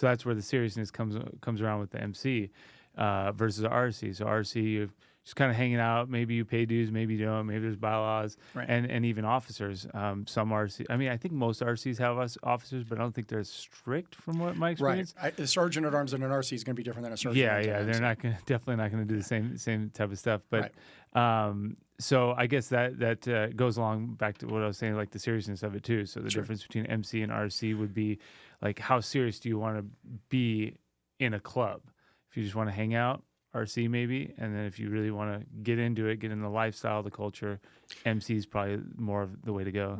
So that's where the seriousness comes around with the MC versus RC. So RC, you're just kind of hanging out. Maybe you pay dues, maybe you don't. Maybe there's bylaws, Right. and even officers. Some RC. I mean, I think most RCs have us officers, but I don't think they're as strict from what my experience. Right. A sergeant at arms in an RC is going to be different than a sergeant at arms in an They're MC. not gonna definitely not gonna do the same type of stuff. But Right. so I guess that goes along back to what I was saying, like the seriousness of it too. So the Sure. difference between MC and RC would be like, how serious do you want to be in a club? If you just want to hang out, RC maybe, and then if you really want to get into it, get in the lifestyle, the culture, MC is probably more of the way to go.